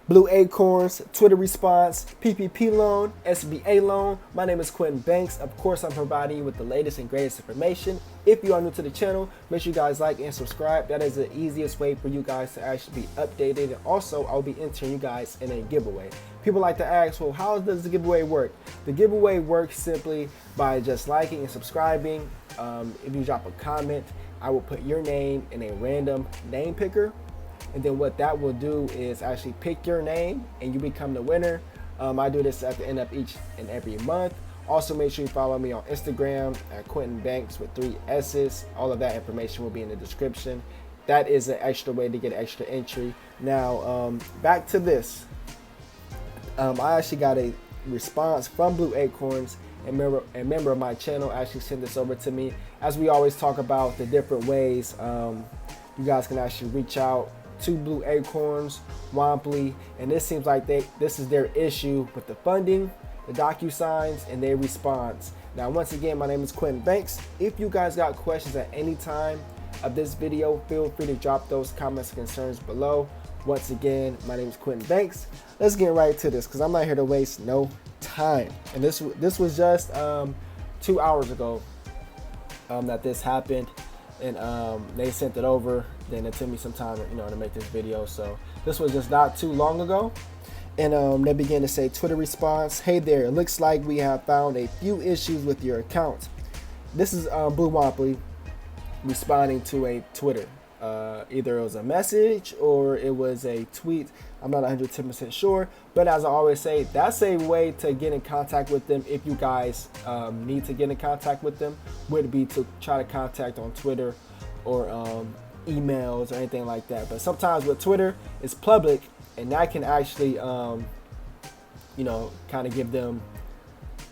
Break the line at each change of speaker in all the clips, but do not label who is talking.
Blue Acorns, Twitter response, PPP loan, SBA loan. My name is Quentin Banks. Of course, I'm providing you with the latest and greatest information. If you are new to the channel, make sure you guys like and subscribe. That is the easiest way for you guys to actually be updated. And also, I'll be entering you guys in a giveaway. People like to ask, well, how does the giveaway work? The giveaway works simply by just liking and subscribing. If you drop a comment, I will put your name in a random name picker. And then what that will do is actually pick your name and you become the winner. I do this at the end of each and every month. Also, make sure you follow me on Instagram at Quentin Banks with 3 S's. All of that information will be in the description. That is an extra way to get extra entry. Now, back to this. I actually got a response from Blue Acorns. A member of my channel actually sent this over to me. As we always talk about the different ways you guys can actually reach out to Blue Acorns, Womply, and this seems like this is their issue with the funding, the DOCUSIGNs, and their response. Now, once again, my name is Quentin Banks. If you guys got questions at any time of this video, feel free to drop those comments and concerns below. Once again, my name is Quentin Banks. Let's get right to this because I'm not here to waste no time. And this was just 2 hours ago that this happened. And they sent it over. Then it took me some time, to make this video. So this was just not too long ago. And they began to say, Twitter response, hey there, it looks like we have found a few issues with your account. This is Blue Womply responding to a Twitter. Either it was a message or it was a tweet. I'm not 110% sure, but as I always say, that's a way to get in contact with them. If you guys need to get in contact with them, would be to try to contact on Twitter or emails or anything like that. But sometimes with Twitter, it's public, and that can actually, kind of give them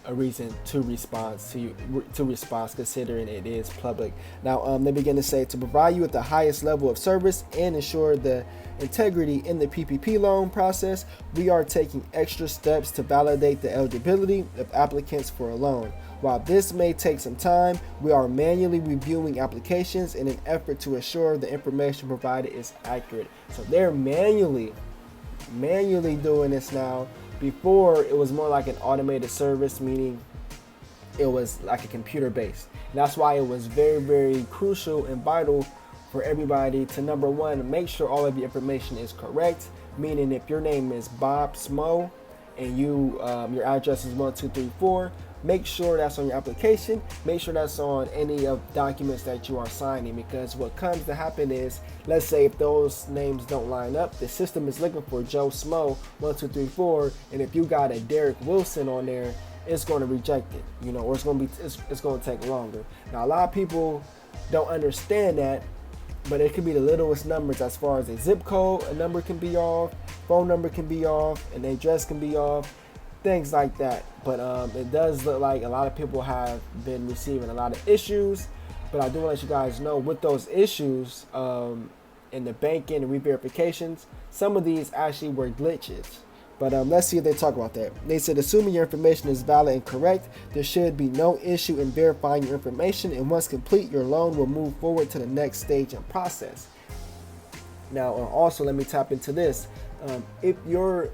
a reason to respond considering it is public. Now they begin to say, to provide you with the highest level of service and ensure the integrity in the PPP loan process, we are taking extra steps to validate the eligibility of applicants for a loan. While this may take some time, we are manually reviewing applications in an effort to ensure the information provided is accurate. So they're manually doing this now. Before, it was more like an automated service, meaning it was like a computer based. And that's why it was very, very crucial and vital for everybody to, number one, make sure all of your information is correct. Meaning if your name is Bob Smo and your address is 1234, make sure that's on your application. Make sure that's on any of the documents that you are signing, because what comes to happen is, let's say if those names don't line up, the system is looking for Joe Smo 1234, and if you got a Derek Wilson on there, it's going to reject it, or it's going to take longer. Now, a lot of people don't understand that, but it could be the littlest numbers as far as a zip code. A number can be off, phone number can be off, and the address can be off. Things like that. But it does look like a lot of people have been receiving a lot of issues. But I do want to let you guys know, with those issues in the banking and re-verifications, some of these actually were glitches. But let's see if they talk about that. They said, assuming your information is valid and correct, there should be no issue in verifying your information, and once complete, your loan will move forward to the next stage and process. Now, also, let me tap into this. If you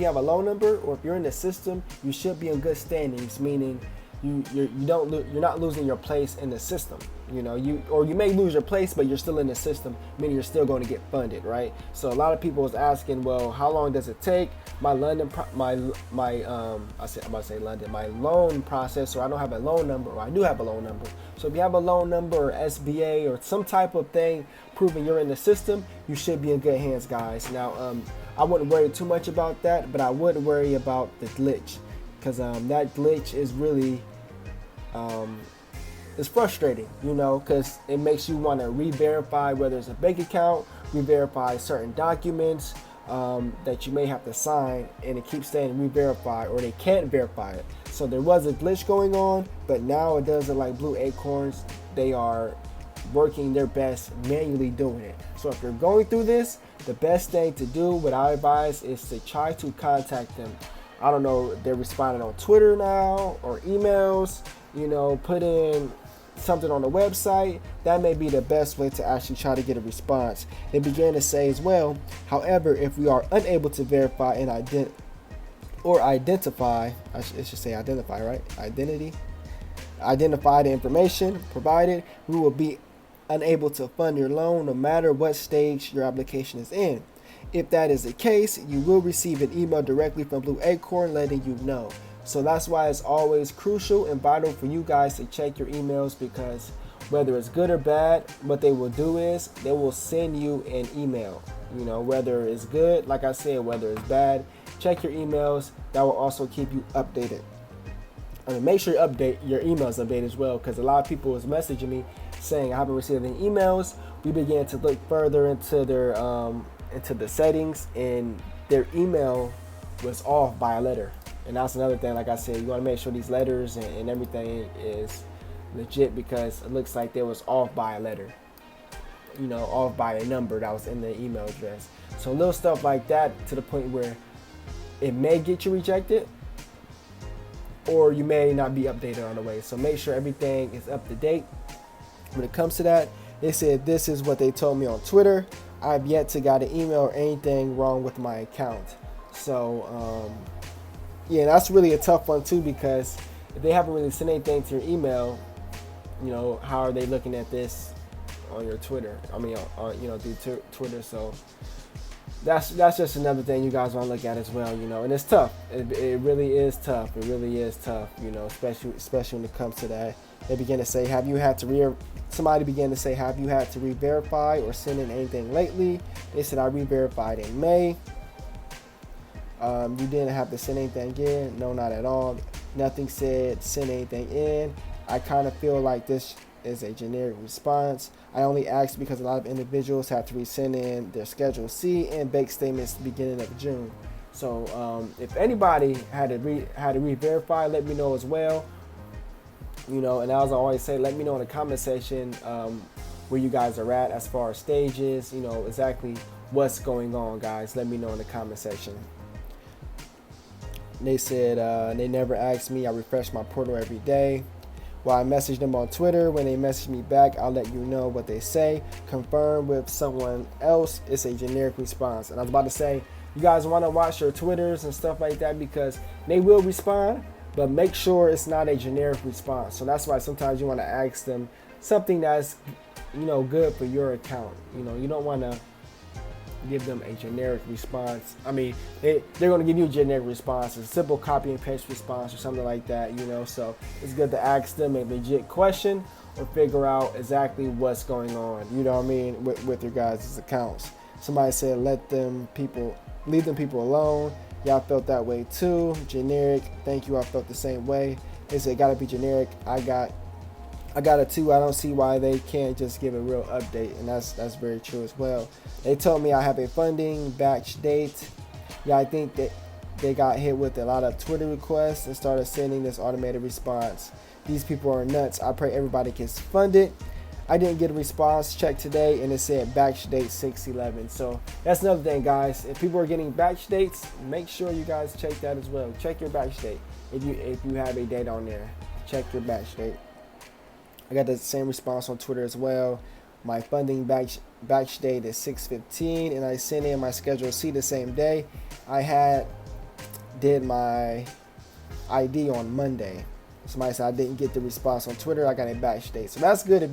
have a loan number, or if you're in the system, you should be in good standings, meaning you're not losing your place in the system. You may lose your place, but you're still in the system, meaning you're still going to get funded, right? So a lot of people was asking, well, how long does it take? My loan processor, I don't have a loan number, or I do have a loan number. So if you have a loan number or SBA or some type of thing proving you're in the system, you should be in good hands, guys. Now, I wouldn't worry too much about that, but I would worry about the glitch, because that glitch is really it's frustrating, because it makes you want to re-verify whether it's a bank account, re-verify certain documents that you may have to sign, and it keeps saying re-verify, or they can't verify it. So there was a glitch going on, but now it doesn't. Like Blue Acorns, they are working their best manually doing it. So if you're going through this, the best thing to do, what I advise, is to try to contact them. I don't know, they're responding on Twitter now or emails. Put in something on the website, that may be the best way to actually try to get a response. They began to say as well, however, if we are unable to verify and identify, identify the information provided, we will be unable to fund your loan no matter what stage your application is in. If that is the case, you will receive an email directly from Blue Acorn letting you know. So that's why it's always crucial and vital for you guys to check your emails, because whether it's good or bad, what they will do is they will send you an email. You know, whether it's good, like I said, whether it's bad, check your emails. That will also keep you updated. And make sure you update your emails update as well, because a lot of people was messaging me saying I haven't received any emails. We began to look further into their into the settings, and their email was off by a letter. And that's another thing, like I said, you want to make sure these letters and everything is legit, because it looks like they was off by a letter, you know, off by a number that was in the email address. So little stuff like that, to the point where it may get you rejected, or you may not be updated on the way. So make sure everything is up to date. When it comes to that, they said this is what they told me on Twitter. I've yet to got an email or anything wrong with my account. So yeah, that's really a tough one too, because if they haven't really sent anything to your email, you know, how are they looking at this on your Twitter? I mean, on you know, through Twitter. So that's just another thing you guys want to look at as well, you know. And it's tough. It really is tough. It really is tough, you know, especially when it comes to that. They begin to say, somebody began to say, have you had to re-verify or send in anything lately? They said, I re-verified in May. You didn't have to send anything in. No, not at all. Nothing said send anything in. I kind of feel like this is a generic response. I only asked because a lot of individuals have to resend in their Schedule C and bank statements at the beginning of June. So if anybody had to re-verify, let me know as well. You know, and as I always say, let me know in the comment section where you guys are at as far as stages, you know, exactly what's going on, guys. Let me know in the comment section. They said they never asked me. I refresh my portal every day. While I message them on Twitter, when they message me back, I'll let you know what they say. Confirm with someone else. It's a generic response. And I was about to say, you guys want to watch your Twitters and stuff like that, because they will respond, but make sure it's not a generic response. So that's why sometimes you want to ask them something that's, you know, good for your account. You know, you don't want to give them a generic response. I mean, they're going to give you a generic response, a simple copy and paste response or something like that, you know. So it's good to ask them a legit question or figure out exactly what's going on, you know what I mean, with your guys' accounts. Somebody said leave them people alone. Y'all felt that way too. Generic. Thank you. I felt the same way. They said gotta be generic. I got it too. I don't see why they can't just give a real update, and that's very true as well. They told me I have a funding batch date. Yeah, I think that they got hit with a lot of Twitter requests and started sending this automated response. These people are nuts. I pray everybody gets funded. I didn't get a response check today, and it said batch date 6/11. So that's another thing, guys. If people are getting batch dates, make sure you guys check that as well. Check your batch date. If you have a date on there, check your batch date. I got the same response on Twitter as well. My funding batch date is 6/15, and I sent in my Schedule C the same day. I did my ID on Monday. Somebody said I didn't get the response on Twitter. I got a batch date. So that's good.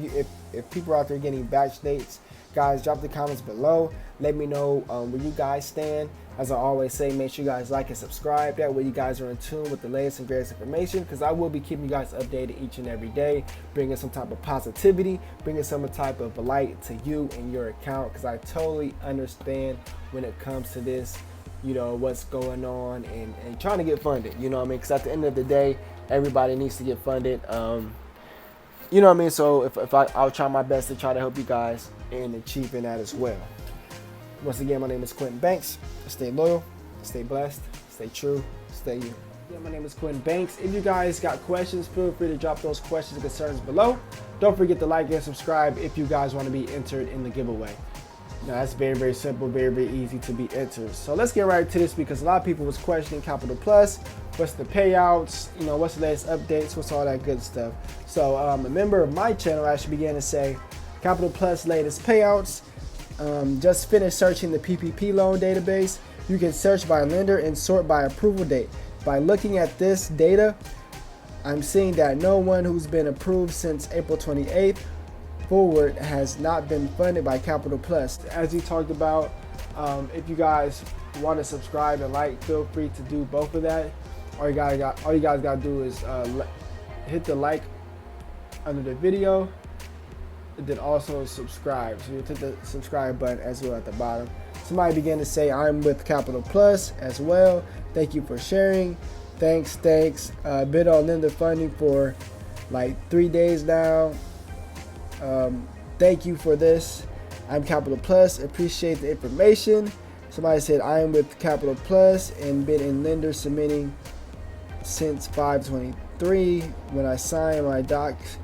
If people are out there getting batch dates, guys, drop the comments below. Let me know where you guys stand. As I always say, make sure you guys like and subscribe. That way you guys are in tune with the latest and greatest information, because I will be keeping you guys updated each and every day, bringing some type of positivity, bringing some type of light to you and your account, because I totally understand when it comes to this, you know, what's going on and trying to get funded, you know what I mean? Because at the end of the day, everybody needs to get funded. You know what I mean? So I'll try my best to try to help you guys in achieving that as well. Once again, my name is Quentin Banks. Stay loyal, stay blessed, stay true, stay you. Yeah, my name is Quentin Banks. If you guys got questions, feel free to drop those questions and concerns below. Don't forget to like and subscribe if you guys want to be entered in the giveaway. Now that's very, very simple, very, very easy to be entered. So let's get right to this, because a lot of people was questioning Capital Plus. What's the payouts? You know, what's the latest updates? What's all that good stuff? So a member of my channel actually began to say, Capital Plus latest payouts. Just finished searching the PPP loan database. You can search by lender and sort by approval date. By looking at this data, I'm seeing that no one who's been approved since April 28th forward has not been funded by Capital Plus. As you talked about, if you guys want to subscribe and like, feel free to do both of that. All you guys got to do is hit the like under the video, and then also subscribe. So you hit the subscribe button as well at the bottom. Somebody began to say, I'm with Capital Plus as well. Thank you for sharing. Thanks. Bid on lender funding for like 3 days now. Thank you for this. I'm Capital Plus. Appreciate the information. Somebody said, I am with Capital Plus and been in lender submitting since 5/23 when I signed my docs.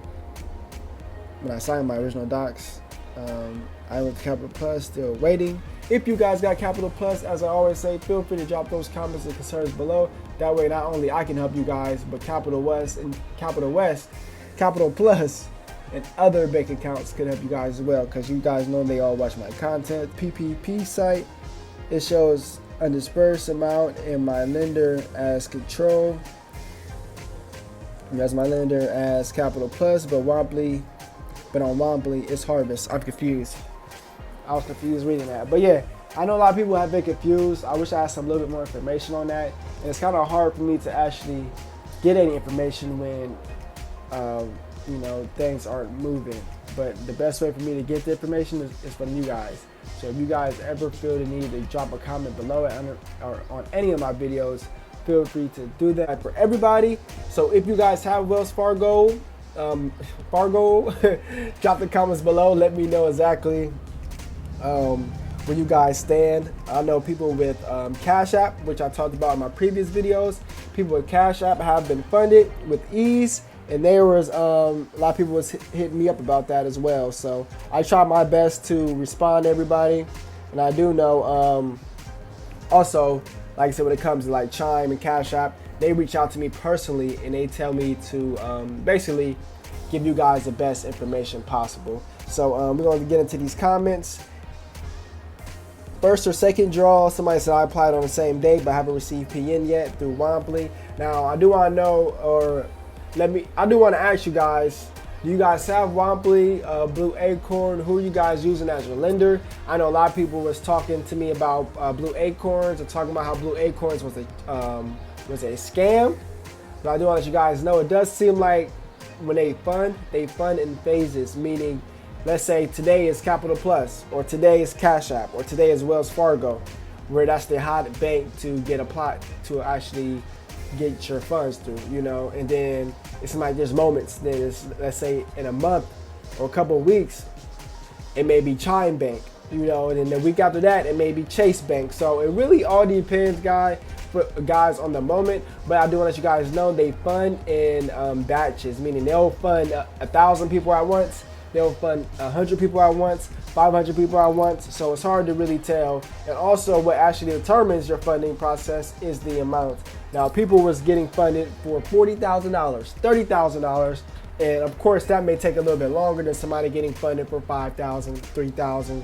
When I signed my original docs, I'm with Capital Plus, still waiting. If you guys got Capital Plus, as I always say, feel free to drop those comments and concerns below. That way, not only I can help you guys, but Capital Plus, and other bank accounts could help you guys as well, because you guys know they all watch my content. PPP site, it shows undispersed amount and my lender as control. That's my lender as Capital Plus, but on Womply it's Harvest. I'm confused. I was confused reading that, but yeah, I know a lot of people have been confused. I wish I had a little bit more information on that, and it's kind of hard for me to actually get any information when you know, things aren't moving. But the best way for me to get the information is from you guys. So if you guys ever feel the need to drop a comment below it or on any of my videos, feel free to do that for everybody. So if you guys have Wells Fargo, drop the comments below. Let me know exactly where you guys stand. I know people with Cash App, which I talked about in my previous videos. People with Cash App have been funded with ease, and there was a lot of people was hitting me up about that as well. So I try my best to respond to everybody, and I do know also, like I said, when it comes to like CHIME and Cash App, they reach out to me personally and they tell me to basically give you guys the best information possible. So we're going to get into these comments. First or second draw, somebody said I applied on the same day but haven't received PN yet through Womply. Now I do want to know, I do want to ask you guys, do you guys have Womply, Blue Acorn? Who are you guys using as your lender? I know a lot of people was talking to me about Blue Acorns and talking about how Blue Acorns was a scam. But I do want to let you guys know, it does seem like when they fund in phases, meaning let's say today is Capital Plus, or today is Cash App, or today is Wells Fargo, where that's the hot bank to get applied to actually get your funds through, you know. And then it's like there's moments, let's say in a month or a couple of weeks, it may be CHIME Bank, you know, and then the week after that it may be Chase Bank. So it really all depends, guys, on the moment. But I do want to let you guys know they fund in batches, meaning they'll fund 1,000 people at once, they'll fund 100 people at once, 500 people at once. So it's hard to really tell. And also what actually determines your funding process is the amount. Now people was getting funded for $40,000, $30,000, and of course that may take a little bit longer than somebody getting funded for $5,000, $3,000,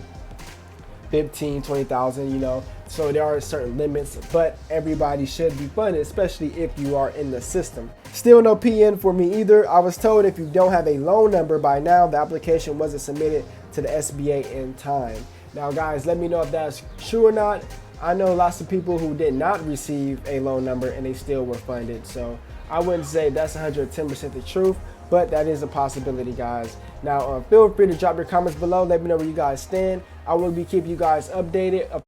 $15,000, $20,000, you know. So there are certain limits, but everybody should be funded, especially if you are in the system. Still no PN for me either. I was told if you don't have a loan number by now, the application wasn't submitted to the SBA in time. Now guys, let me know if that's true or not. I know lots of people who did not receive a loan number and they still were funded. So I wouldn't say that's 110% the truth, but that is a possibility, guys. Now feel free to drop your comments below. Let me know where you guys stand. I will be keeping you guys updated.